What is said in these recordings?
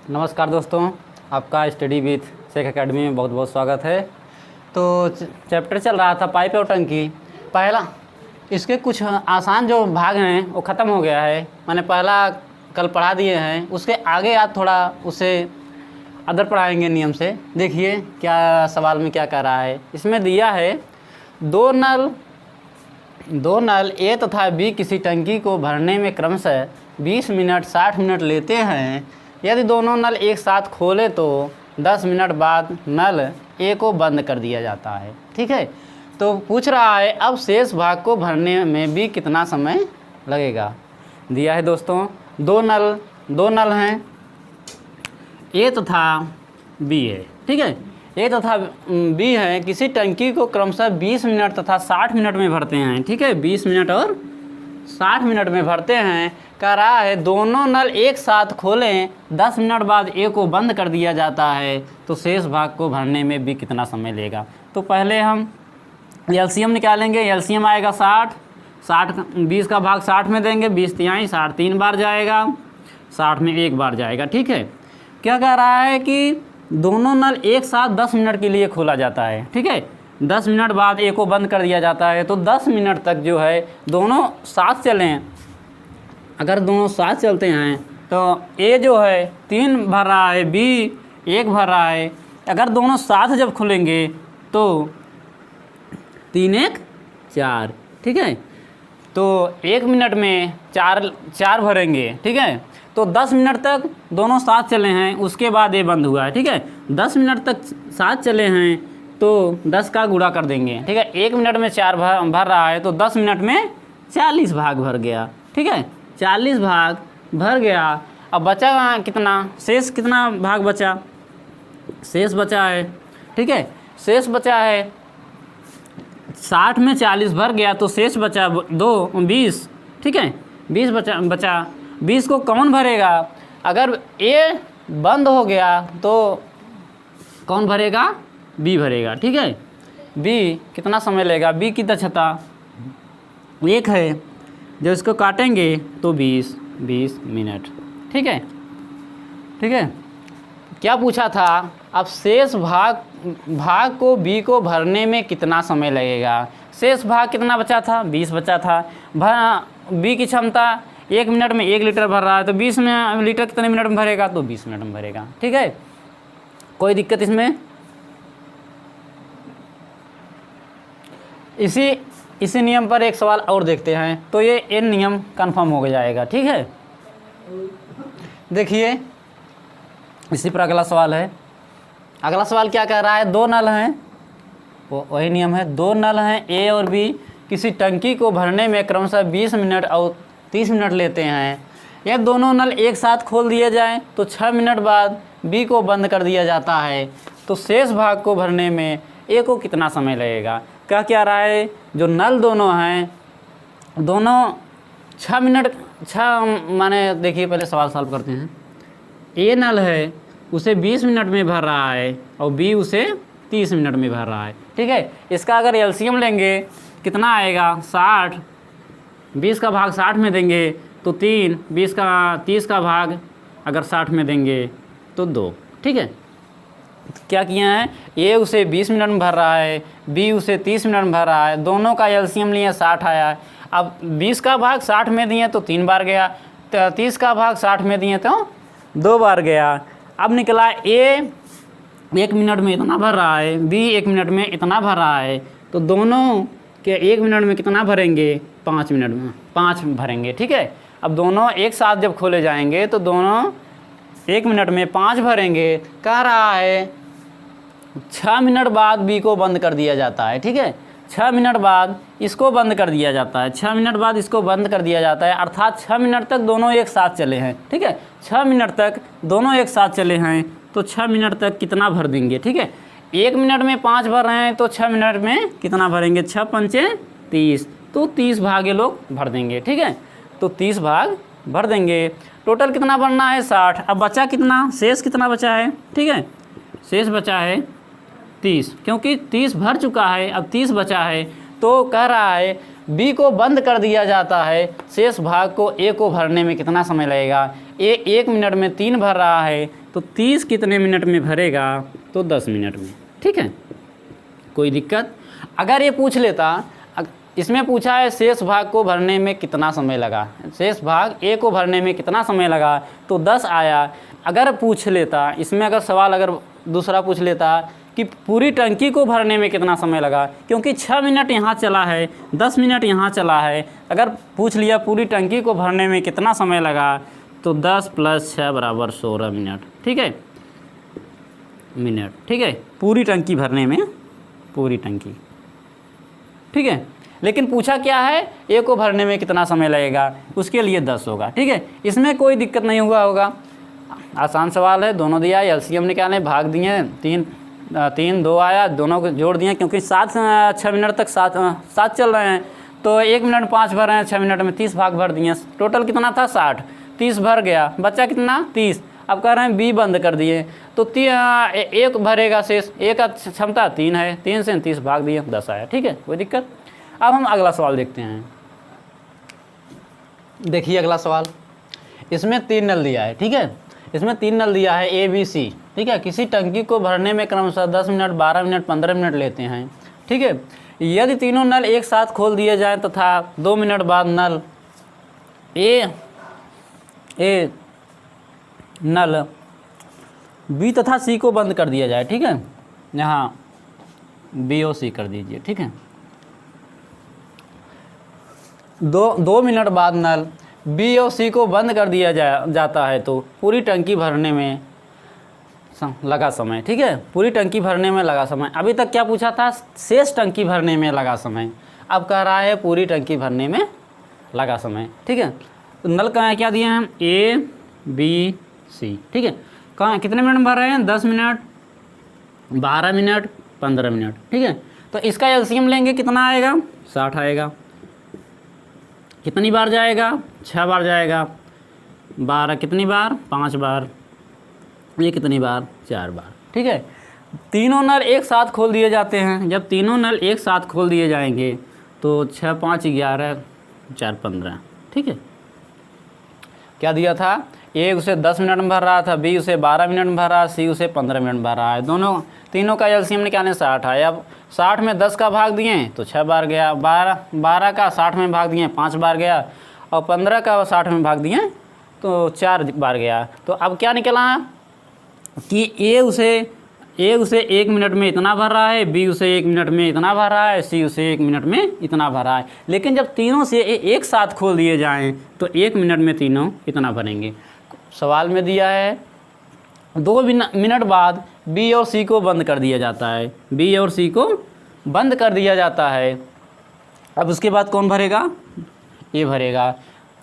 नमस्कार दोस्तों, आपका स्टडी विथ शेख एकेडमी में बहुत बहुत स्वागत है। तो चैप्टर चल रहा था पाइप और टंकी। पहला इसके कुछ आसान जो भाग हैं वो ख़त्म हो गया है, मैंने पहला कल पढ़ा दिए हैं। उसके आगे आज थोड़ा उसे अदर पढ़ाएंगे नियम से। देखिए क्या सवाल में क्या कह रहा है। इसमें दिया है दो नल ए तथा बी किसी टंकी को भरने में क्रमशः 20 मिनट 60 मिनट लेते हैं। यदि दोनों नल एक साथ खोले तो 10 मिनट बाद नल ए को बंद कर दिया जाता है। ठीक है, तो पूछ रहा है अब शेष भाग को भरने में भी कितना समय लगेगा। दिया है दोस्तों दो नल हैं ए तथा बी है। ठीक है, ए तथा बी है, किसी टंकी को क्रमशः 20 मिनट तथा 60 मिनट में भरते हैं। ठीक है, 20 मिनट और 60 मिनट में भरते हैं। कह रहा है दोनों नल एक साथ खोलें, 10 मिनट बाद ए को बंद कर दिया जाता है, तो शेष भाग को भरने में भी कितना समय लेगा। तो पहले हम एलसीएम निकालेंगे। एलसीएम आएगा 60 20 का भाग 60 में देंगे, 20 तिहाई 60 3 बार जाएगा, 60 में 1 बार जाएगा। ठीक है, क्या कह रहा है कि दोनों नल एक साथ 10 मिनट के लिए खोला जाता है। ठीक है, 10 मिनट बाद ए को बंद कर दिया जाता है, तो 10 मिनट तक जो है दोनों साथ चलें। अगर दोनों साथ चलते हैं तो ए जो है 3 भर रहा है, बी 1 भर रहा है। अगर दोनों साथ जब खुलेंगे तो 3 1 4। ठीक है, तो 1 मिनट में 4 भरेंगे। ठीक है, तो 10 मिनट तक दोनों साथ चले हैं, उसके बाद ये बंद हुआ है। ठीक है, 10 मिनट तक साथ चले हैं तो 10 का गुणा कर देंगे। ठीक है, 1 मिनट में 4 भर रहा है तो 10 मिनट में 40 भाग भर गया। ठीक है, 40 भाग भर गया। अब बचा कितना, शेष कितना भाग बचा, शेष बचा है। ठीक है, शेष बचा है 60 में 40 भर गया तो शेष बचा 20। ठीक है, 20 बचा 20 को कौन भरेगा। अगर ए बंद हो गया तो कौन भरेगा, बी भरेगा। ठीक है, बी कितना समय लेगा, बी की दक्षता 1 है, जब इसको काटेंगे तो 20 मिनट। ठीक है, ठीक है, क्या पूछा था, अब शेष भाग को बी को भरने में कितना समय लगेगा। शेष भाग कितना बचा था, 20 बचा था। बी की क्षमता 1 मिनट में 1 लीटर भर रहा है, तो 20 लीटर कितने मिनट में भरेगा, तो 20 मिनट में भरेगा। ठीक है, कोई दिक्कत इसमें। इसी नियम पर एक सवाल और देखते हैं, तो ये एन नियम कंफर्म हो जाएगा। ठीक है, देखिए इसी पर अगला सवाल है। अगला सवाल क्या कह रहा है, दो नल हैं, वही नियम है, दो नल हैं ए और बी, किसी टंकी को भरने में क्रमशः 20 मिनट और 30 मिनट लेते हैं। यह दोनों नल एक साथ खोल दिए जाएं तो 6 मिनट बाद बी को बंद कर दिया जाता है, तो शेष भाग को भरने में ए को कितना समय लगेगा। क्या रहा है, जो नल दोनों हैं दोनों 6 मिनट माने देखिए पहले सवाल सॉल्व करते हैं। ए नल है उसे 20 मिनट में भर रहा है और बी उसे 30 मिनट में भर रहा है। ठीक है, इसका अगर एलसीएम लेंगे कितना आएगा, 60 20 का भाग 60 में देंगे तो 3, 30 का भाग अगर 60 में देंगे तो 2। ठीक है, क्या किया है, ए उसे 20 मिनट में भर रहा है, बी उसे 30 मिनट में भर रहा है, दोनों का एलसीएम लिए 60 आया है। अब 20 का भाग 60 में दिए तो 3 बार गया, 30 का भाग 60 में दिए तो 2 बार गया। अब निकला ए 1 मिनट में इतना भर रहा है, बी 1 मिनट में इतना भर रहा है, तो दोनों के 1 मिनट में कितना भरेंगे, 5 मिनट में 5 भरेंगे। ठीक है, अब दोनों एक साथ जब खोले जाएंगे तो दोनों 1 मिनट में 5 भरेंगे। कह रहा है 6 मिनट बाद बी को बंद कर दिया जाता है। ठीक है, 6 मिनट बाद इसको बंद कर दिया जाता है, 6 मिनट बाद इसको बंद कर दिया जाता है, अर्थात 6 मिनट तक दोनों एक साथ चले हैं। ठीक है, 6 मिनट तक दोनों एक साथ चले हैं तो 6 मिनट तक कितना भर देंगे। ठीक है, 1 मिनट में 5 भर रहे हैं तो 6 मिनट में कितना भरेंगे, 6 पंचे 30, तो 30 भाग ये लोग भर देंगे। ठीक है, तो 30 भाग भर देंगे। टोटल कितना बनना है, 60। अब बचा कितना, शेष कितना बचा है। ठीक है, शेष बचा है 30, क्योंकि 30 भर चुका है, अब 30 बचा है, तो कह रहा है बी को बंद कर दिया जाता है, शेष भाग को ए को भरने में कितना समय लगेगा। ए 1 मिनट में 3 भर रहा है तो 30 कितने मिनट में भरेगा, तो 10 मिनट में। ठीक है, कोई दिक्कत। अगर ये पूछ लेता, इसमें पूछा है शेष भाग को भरने में कितना समय लगा, शेष भाग ए को भरने में कितना समय लगा, तो 10 आया। अगर पूछ लेता, इसमें अगर सवाल अगर दूसरा पूछ लेता कि पूरी टंकी को भरने में कितना समय लगा, क्योंकि 6 मिनट यहाँ चला है, 10 मिनट यहाँ चला है, अगर पूछ लिया पूरी टंकी को भरने में कितना समय लगा, तो 10 + 6 = 16 मिनट। ठीक है, मिनट। ठीक है, पूरी टंकी भरने में, पूरी टंकी। ठीक है, लेकिन पूछा क्या है, ए को भरने में कितना समय लगेगा, उसके लिए 10 होगा। ठीक है, इसमें कोई दिक्कत नहीं हुआ होगा, आसान सवाल है। दोनों दिया, एलसीएम निकालें, भाग दिए, 3 2 आया, दोनों को जोड़ दिए, क्योंकि 6 मिनट तक साथ चल रहे हैं, तो 1 मिनट 5 भर रहे हैं, 6 मिनट में 30 भाग भर दिए। टोटल कितना था 60, 30 भर गया, बचा कितना 30। अब कह रहे हैं बी बंद कर दिए, तो एक भरेगा शेष, एक का क्षमता 3 है, 3 से 30 भाग दिए, 10 आया। ठीक है, कोई दिक्कत। अब हम अगला सवाल देखते हैं। देखिए अगला सवाल, इसमें 3 नल दिया है। ठीक है, इसमें 3 नल दिया है ए बी सी। ठीक है, किसी टंकी को भरने में क्रमशः 10 मिनट, 12 मिनट, 15 मिनट लेते हैं। ठीक है, यदि तीनों नल एक साथ खोल दिए जाएं तथा 2 मिनट बाद नल ए नल बी तथा सी को बंद कर दिया जाए। ठीक है, यहाँ बी और सी कर दीजिए। ठीक है, 2 मिनट बाद नल बी और सी को बंद कर दिया जाता है, तो पूरी टंकी भरने में लगा समय। ठीक है, पूरी टंकी भरने में लगा समय। अभी तक क्या पूछा था, शेष टंकी भरने में लगा समय, अब कह रहा है पूरी टंकी भरने में लगा समय। ठीक है, तो नल कहाँ क्या दिए हैं, ए बी सी। ठीक है, कहाँ कितने मिनट में भर रहे हैं, 10 मिनट, 12 मिनट, 15 मिनट। ठीक है, तो इसका एलसीएम लेंगे, कितना आएगा, 60 आएगा। कितनी बार जाएगा, 6 बार जाएगा। 12 कितनी बार, 5 बार। ये कितनी बार, 4 बार। ठीक है, तीनों नल एक साथ खोल दिए जाते हैं। जब तीनों नल एक साथ खोल दिए जाएंगे तो 6 5 11 4 15। ठीक है, क्या दिया था, ए उसे 10 मिनट में भर रहा था, बी उसे 12 मिनट में भर रहा है, सी उसे 15 मिनट में भर रहा है। तीनों का एलसीएम निकालने 60 है। अब 60 में 10 का भाग दिए तो 6 बार गया, 12 का 60 में भाग दिए 5 बार गया, और 15 का 60 में भाग दिए तो 4 बार गया। तो अब क्या निकला कि ए उसे 1 मिनट में इतना भर रहा है, बी उसे 1 मिनट में इतना भर रहा है, सी उसे 1 मिनट में इतना भर रहा है। लेकिन जब तीनों से एक साथ खोल दिए जाएं तो 1 मिनट में तीनों इतना भरेंगे। सवाल में दिया है 2 मिनट बाद बी और सी को बंद कर दिया जाता है, बी और सी को बंद कर दिया जाता है। अब उसके बाद कौन भरेगा, ए भरेगा।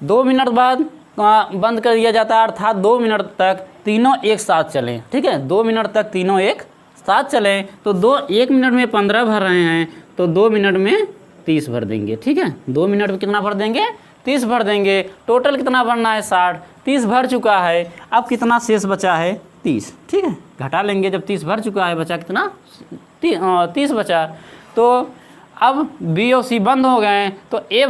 2 मिनट बाद बंद कर दिया जाता है, अर्थात 2 मिनट तक तीनों एक साथ चलें। ठीक है, 2 मिनट तक तीनों एक साथ चलें, तो 1 मिनट में 15 भर रहे हैं, तो 2 मिनट में 30 भर देंगे। ठीक है, 2 मिनट में कितना भर देंगे, 30 भर देंगे। टोटल कितना भरना है, 60, 30 भर चुका है। अब कितना शेष बचा है, 30। ठीक है, घटा लेंगे, जब 30 भर चुका है बचा कितना, 30 बचा। तो अब बी और सी बंद हो गए, तो ए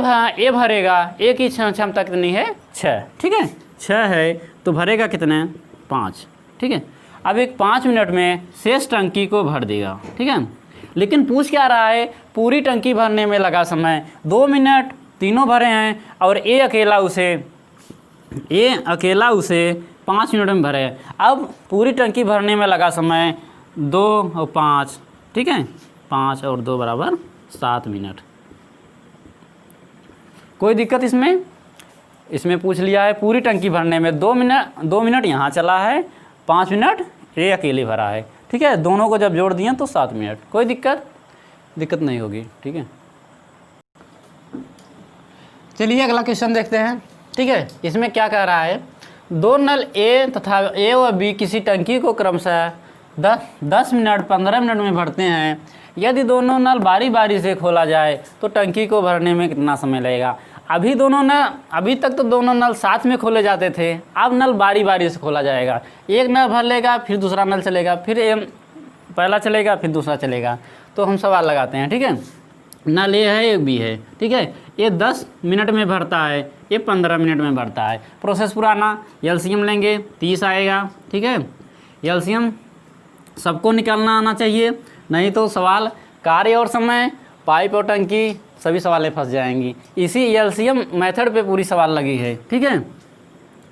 भरेगा। ए की क्षमता कितनी है, 6। ठीक है, 6 है, तो भरेगा कितने, 5। ठीक है, अब एक 5 मिनट में शेष टंकी को भर देगा। ठीक है, लेकिन पूछ क्या रहा है, पूरी टंकी भरने में लगा समय 2 मिनट, तीनों भरे हैं, और ए अकेला उसे 5 मिनट में भरे। अब पूरी टंकी भरने में लगा समय 2 और 5। ठीक है, 5 और 2 बराबर 7 मिनट। कोई दिक्कत इसमें पूछ लिया है पूरी टंकी भरने में 2 मिनट यहाँ चला है, 5 मिनट ए अकेले भरा है। ठीक है, दोनों को जब जोड़ दिए तो 7 मिनट। कोई दिक्कत नहीं होगी। ठीक है, चलिए अगला क्वेश्चन देखते हैं। ठीक है, इसमें क्या कह रहा है, 2 नल ए तथा ए और बी किसी टंकी को क्रमशः 10 मिनट 15 मिनट में भरते हैं। यदि दोनों नल बारी बारी से खोला जाए तो टंकी को भरने में कितना समय लगेगा। अभी तक तो दोनों नल साथ में खोले जाते थे, अब नल बारी बारी से खोला जाएगा। एक नल भर लेगा, फिर दूसरा नल चलेगा, फिर पहला चलेगा, फिर दूसरा चलेगा। तो हम सवाल लगाते हैं। ठीक है, नल ए है, एक बी है। ठीक है, ये 10 मिनट में भरता है, ये 15 मिनट में भरता है। प्रोसेस पुराना, एलसीएम लेंगे 30 आएगा। ठीक है, एलसीएम सबको निकालना आना चाहिए, नहीं तो सवाल कार्य और समय, पाइप और टंकी सभी सवालें फंस जाएंगी। इसी एलसीएम मेथड पे पूरी सवाल लगी है, ठीक है।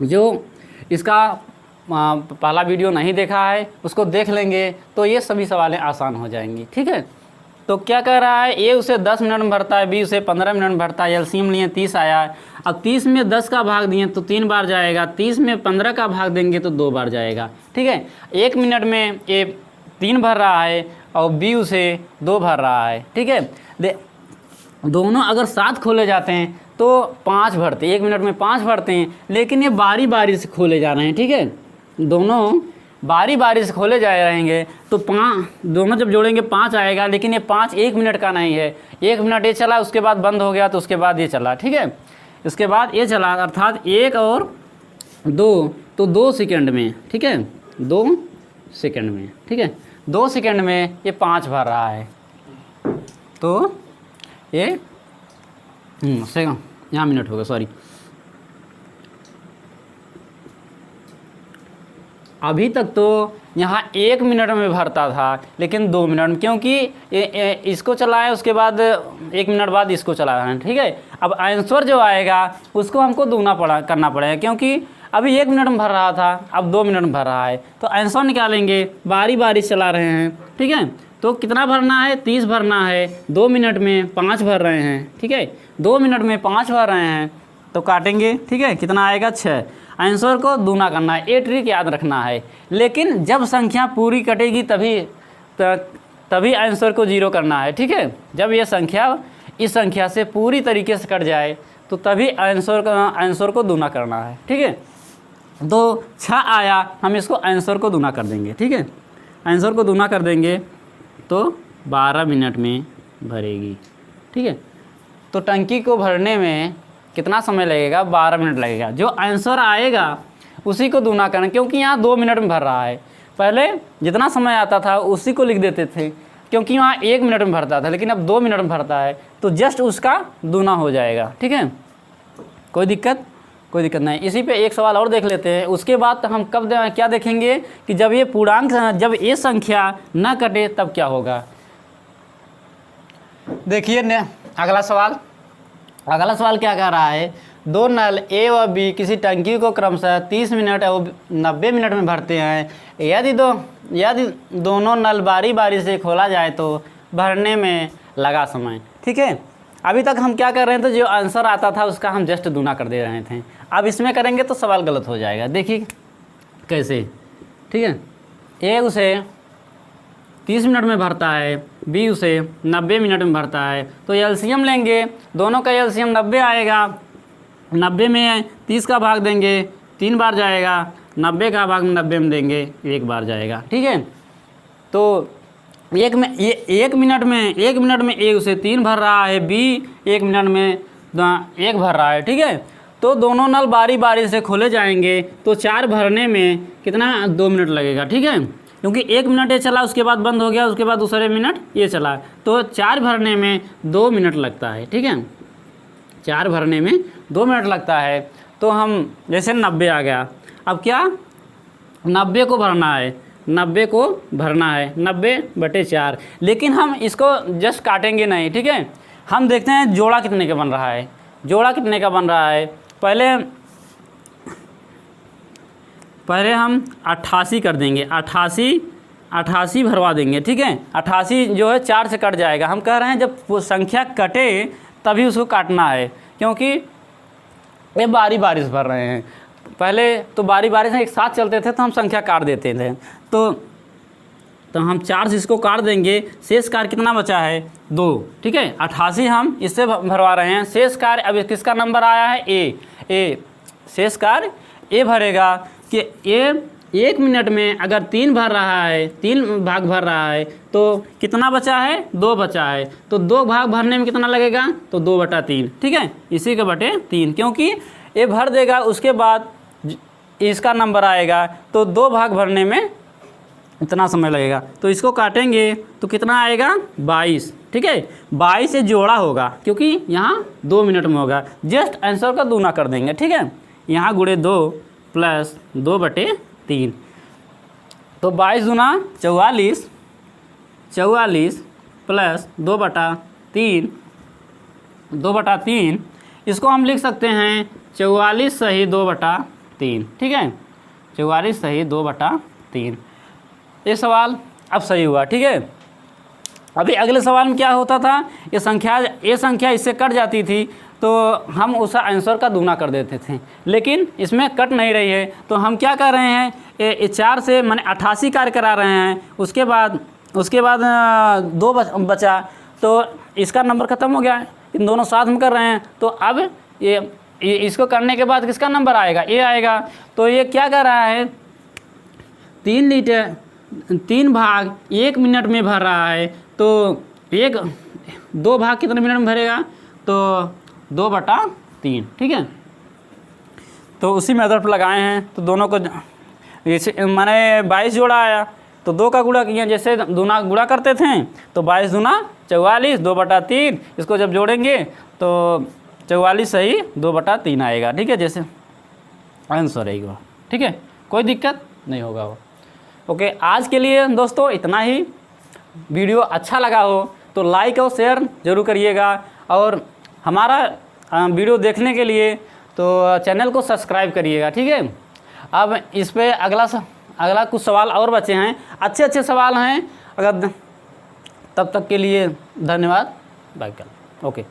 जो इसका पहला वीडियो नहीं देखा है उसको देख लेंगे तो ये सभी सवालें आसान हो जाएंगी, ठीक है। तो क्या कह रहा है, ए उसे 10 मिनट में भरता है, बी उसे 15 मिनट में भरता है, एलसीएम लिए 30 आया है। अब 30 में 10 का भाग दिए तो 3 बार जाएगा, 30 में 15 का भाग देंगे तो 2 बार जाएगा, ठीक है। 1 मिनट में ए 3 भर रहा है और बी उसे 2 भर रहा है, ठीक है। दोनों अगर साथ खोले जाते हैं तो 5 भरते हैं, 1 मिनट में 5 भरते हैं, लेकिन ये बारी बारी से खोले जा रहे हैं, ठीक है। दोनों बारी बारी से खोले जा रहेंगे तो 5 दोनों जब जोड़ेंगे 5 आएगा, लेकिन ये 5 1 मिनट का नहीं है। 1 मिनट ये चला, उसके बाद बंद हो गया, तो उसके बाद ये चला, ठीक है। इसके बाद ये चला, अर्थात 1 और 2 तो 2 सेकंड में, ठीक है, 2 सेकंड में, ठीक है। 2 सेकंड में ये 5 भर रहा है, तो ये सेकंड, यहाँ मिनट होगा, सॉरी। अभी तक तो यहाँ 1 मिनट में भरता था, लेकिन 2 मिनट में, क्योंकि इसको चलाया उसके बाद 1 मिनट बाद इसको चलाया है, ठीक है। अब आंसर जो आएगा उसको हमको दूना करना पड़ेगा, क्योंकि अभी 1 मिनट में भर रहा था, अब 2 मिनट में भर रहा है, तो आंसर निकालेंगे, बारी बारी चला रहे हैं, ठीक है। तो कितना भरना है, 30 भरना है, 2 मिनट में 5 भर रहे हैं, ठीक है। 2 मिनट में 5 भर रहे हैं तो काटेंगे, ठीक है, कितना आएगा 6। आंसर को दूना करना है, ये ट्रिक याद रखना है। लेकिन जब संख्या पूरी कटेगी तभी आंसर को 0 करना है, ठीक है। जब ये संख्या इस संख्या से पूरी तरीके से कट जाए तो तभी आंसर को दूना करना है, ठीक है। तो 6 आया, हम इसको आंसर को दूना कर देंगे, ठीक है। आंसर को दूना कर देंगे तो 12 मिनट में भरेगी, ठीक है। तो टंकी को भरने में कितना समय लगेगा, 12 मिनट लगेगा। जो आंसर आएगा उसी को दूना करना, क्योंकि यहाँ 2 मिनट में भर रहा है। पहले जितना समय आता था उसी को लिख देते थे, क्योंकि वहाँ 1 मिनट में भरता था, लेकिन अब 2 मिनट में भरता है तो जस्ट उसका दूना हो जाएगा, ठीक है। कोई दिक्कत नहीं। इसी पे एक सवाल और देख लेते हैं, उसके बाद हम क्या देखेंगे कि जब ये पूर्णांक, जब ये संख्या न कटे तब क्या होगा। देखिए अगला सवाल क्या कह रहा है, 2 नल ए व बी किसी टंकी को क्रमशः 30 मिनट और 90 मिनट में भरते हैं। यदि दोनों नल बारी बारी से खोला जाए तो भरने में लगा समय, ठीक है। अभी तक हम क्या कर रहे थे, जो आंसर आता था उसका हम जस्ट दूना कर दे रहे थे। अब इसमें करेंगे तो सवाल गलत हो जाएगा। देखिए कैसे, ठीक है। ए उसे 30 मिनट में भरता है, बी उसे 90 मिनट में भरता है, तो एलसीएम लेंगे, दोनों का एलसीएम 90 आएगा। 90 में 30 का भाग देंगे, 3 बार जाएगा, 90 का भाग 90 में देंगे, 1 बार जाएगा, ठीक है। तो 1 मिनट में ए उसे 3 भर रहा है, बी 1 मिनट में 1 भर रहा है, ठीक है। तो दोनों नल बारी बारी से खोले जाएंगे तो 4 भरने में कितना, 2 मिनट लगेगा, ठीक है। क्योंकि 1 मिनट ये चला, उसके बाद बंद हो गया, उसके बाद दूसरे मिनट ये चला, तो 4 भरने में 2 मिनट लगता है, ठीक है। 4 भरने में 2 मिनट लगता है। तो हम जैसे 90 आ गया, अब क्या 90 को भरना है, 90/4, लेकिन हम इसको जस्ट काटेंगे नहीं, ठीक है। हम देखते हैं जोड़ा कितने का बन रहा है। पहले हम 88 कर देंगे, 88 भरवा देंगे, ठीक है। 88 जो है 4 से कट जाएगा। हम कह रहे हैं जब वो संख्या कटे तभी उसको काटना है, क्योंकि ये बारी बारी से भर रहे हैं। पहले तो बारी बारी से एक साथ चलते थे तो हम संख्या काट देते थे, तो हम 4 से इसको काट देंगे। शेष कार्य कितना बचा है, 2, ठीक है। 88 हम इससे भरवा रहे हैं। शेष कार्य अब किसका नंबर आया है, ए शेष कार्य ए भरेगा कि ए 1 मिनट में अगर 3 भर रहा है, 3 भाग भर रहा है, तो कितना बचा है, 2 बचा है। तो 2 भाग भरने में कितना लगेगा, तो 2/3, ठीक है। इसी के बटे 3, क्योंकि ये भर देगा उसके बाद इसका नंबर आएगा, तो 2 भाग भरने में इतना समय लगेगा। तो इसको काटेंगे तो कितना आएगा, 22, ठीक है। 22 से जोड़ा होगा, क्योंकि यहाँ 2 मिनट में होगा। जस्ट आंसर का दूना कर देंगे, ठीक है। यहाँ × 2 + 2/3। तो 22 दूना 44, 44 प्लस 2/3, 2/3, इसको हम लिख सकते हैं 44 सही 2/3, ठीक है, 44 सही 2/3। ये सवाल अब सही हुआ, ठीक है। अभी अगले सवाल में क्या होता था, ये संख्या इससे कट जाती थी तो हम उस आंसर का दूना कर देते थे, लेकिन इसमें कट नहीं रही है तो हम क्या कर रहे हैं, ये 4 से मैंने 88 कार्य करा रहे हैं। उसके बाद 2 बचा तो इसका नंबर ख़त्म हो गया है, इन दोनों साथ में कर रहे हैं। तो अब ये इसको करने के बाद किसका नंबर आएगा, ये आएगा। तो ये क्या कर रहा है, 3 भाग 1 मिनट में भर रहा है। तो 2 भाग कितने मिनट में भरेगा, तो 2/3, ठीक है। तो उसी मेथड पर लगाए हैं। तो दोनों को जैसे मैंने 22 जोड़ा आया तो 2 का गुणा किया, जैसे दूना गुणा करते थे तो 22 दूना 44, 2/3, इसको जब जोड़ेंगे तो 44 सही 2/3 आएगा, ठीक है, जैसे आंसर आएगा, ठीक है, कोई दिक्कत नहीं होगा वो। ओके, आज के लिए दोस्तों इतना ही। वीडियो अच्छा लगा हो तो लाइक और शेयर ज़रूर करिएगा, और हमारा वीडियो देखने के लिए तो चैनल को सब्सक्राइब करिएगा, ठीक है। अब इस पे अगला कुछ सवाल और बचे हैं, अच्छे सवाल हैं। अगर तब तक के लिए धन्यवाद, बाय। ओके।